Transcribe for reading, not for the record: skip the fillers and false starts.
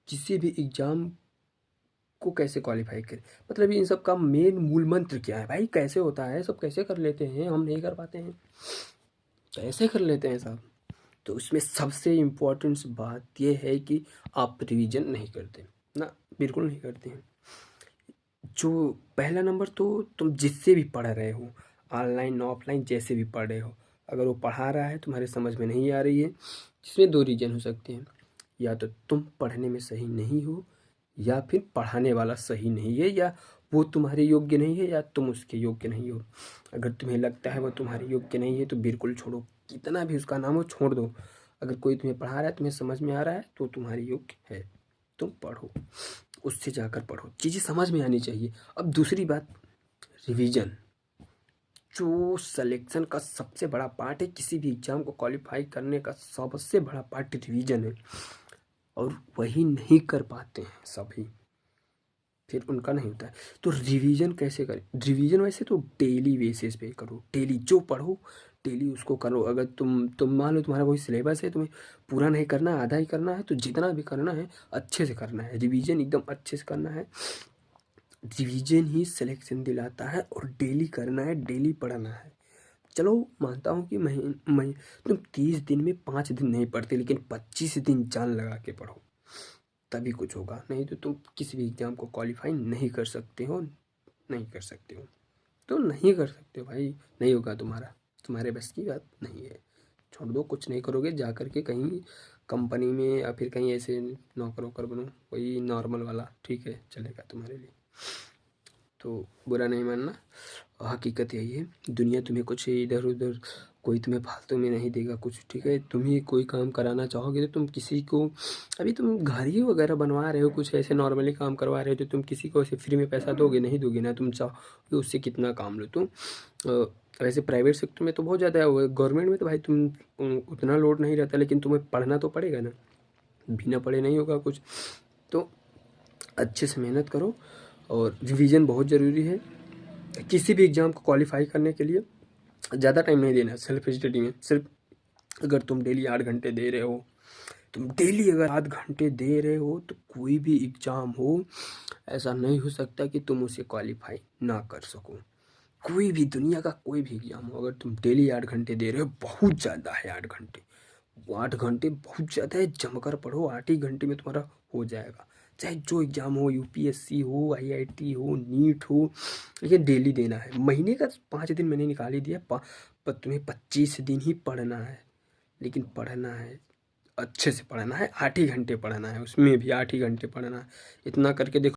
किसी भी एग्ज़ाम को कैसे क्वालिफाई करें, मतलब इन सब का मेन मूल मंत्र क्या है भाई, कैसे होता है, सब कैसे कर लेते हैं, हम नहीं कर पाते हैं, कैसे कर लेते हैं सब। तो उसमें सबसे इम्पोर्टेंट बात यह है कि आप रिवीजन नहीं करते ना, बिल्कुल नहीं करते हैं। जो पहला नंबर, तो तुम जिससे भी पढ़ रहे हो, ऑनलाइन ऑफलाइन जैसे भी पढ़ रहे हो, अगर वो पढ़ा रहा है तुम्हारे समझ में नहीं आ रही है, जिसमें दो रीजन हो सकते हैं, या तो तुम पढ़ने में सही नहीं हो, या फिर पढ़ाने वाला सही नहीं है, या वो तुम्हारे योग्य नहीं है, या तुम उसके योग्य नहीं हो। अगर तुम्हें लगता है वो तुम्हारे योग्य नहीं है तो बिल्कुल छोड़ो, कितना भी उसका नाम हो छोड़ दो। अगर कोई तुम्हें पढ़ा रहा है, तुम्हें समझ में आ रहा है, तो तुम्हारे योग्य है, तुम पढ़ो, उससे जाकर पढ़ो, चीज़ें समझ में आनी चाहिए। अब दूसरी बात, रिवीजन, जो सिलेक्शन का सबसे बड़ा पार्ट है, किसी भी एग्ज़ाम को क्वालिफाई करने का सबसे बड़ा पार्ट रिवीजन है, और वही नहीं कर पाते हैं सभी, फिर उनका नहीं होता है। तो रिवीजन कैसे करें, रिवीजन वैसे तो डेली बेसिस पे करो, डेली जो पढ़ो डेली उसको करो। अगर तुम मान लो तुम्हारा कोई सिलेबस है, तुम्हें पूरा नहीं करना, आधा ही करना है, तो जितना भी करना है अच्छे से करना है, रिवीजन एकदम अच्छे से करना है। रिवीजन ही सिलेक्शन दिलाता है, और डेली करना है, डेली पढ़ना है। चलो मानता हूँ कि तुम 30 दिन में 5 दिन नहीं पढ़ते, लेकिन 25 दिन जान लगा के पढ़ो, तभी कुछ होगा, नहीं तो तुम किसी भी एग्ज़ाम को क्वालिफाई नहीं कर सकते हो, नहीं कर सकते हो, तो नहीं कर सकते हो भाई, नहीं होगा तुम्हारा, तुम्हारे बस की बात नहीं है, छोड़ दो, कुछ नहीं करोगे, जा कर के कहीं कंपनी में या फिर कहीं ऐसे नौकर वोकर बनो, वही नॉर्मल वाला, ठीक है, चलेगा तुम्हारे लिए, तो बुरा नहीं मानना। हकीकत यही है, दुनिया तुम्हें कुछ इधर उधर, कोई तुम्हें फालतू में नहीं देगा कुछ, ठीक है। तुम्हें कोई काम कराना चाहोगे तो तुम किसी को, अभी तुम घर ही वगैरह बनवा रहे हो, कुछ ऐसे नॉर्मली काम करवा रहे हो, तो तुम किसी को ऐसे फ्री में पैसा दोगे, नहीं दोगे ना, तुम चाहोगे उससे कितना काम लो तुम। वैसे प्राइवेट सेक्टर में तो बहुत ज़्यादा है, गवर्नमेंट में तो भाई तुम उतना लोड नहीं रहता, लेकिन तुम्हें पढ़ना तो पड़ेगा ना, बिना पढ़े नहीं होगा कुछ। तो अच्छे से मेहनत करो, और रिवीजन बहुत ज़रूरी है किसी भी एग्ज़ाम को क्वालिफाई करने के लिए। ज़्यादा टाइम नहीं देना सेल्फ स्टडी में, सिर्फ अगर तुम डेली 8 घंटे दे रहे हो, तुम डेली अगर 8 घंटे दे रहे हो, तो कोई भी एग्ज़ाम हो, ऐसा नहीं हो सकता कि तुम उसे क्वालिफाई ना कर सको। कोई भी, दुनिया का कोई भी एग्ज़ाम हो, अगर तुम डेली 8 घंटे दे रहे हो, बहुत ज़्यादा है 8 घंटे, वो 8 घंटे बहुत ज़्यादा है, जमकर पढ़ो, 8 ही घंटे में तुम्हारा हो जाएगा, चाहे जो एग्ज़ाम हो, यूपीएससी हो, आईआईटी हो, नीट हो, लेकिन डेली देना है। महीने का 5 दिन मैंने निकाल ही दिया, पर तुम्हें 25 दिन ही पढ़ना है, लेकिन पढ़ना है, अच्छे से पढ़ना है, 8 ही घंटे पढ़ना है, उसमें भी 8 ही घंटे पढ़ना है, इतना करके देखो।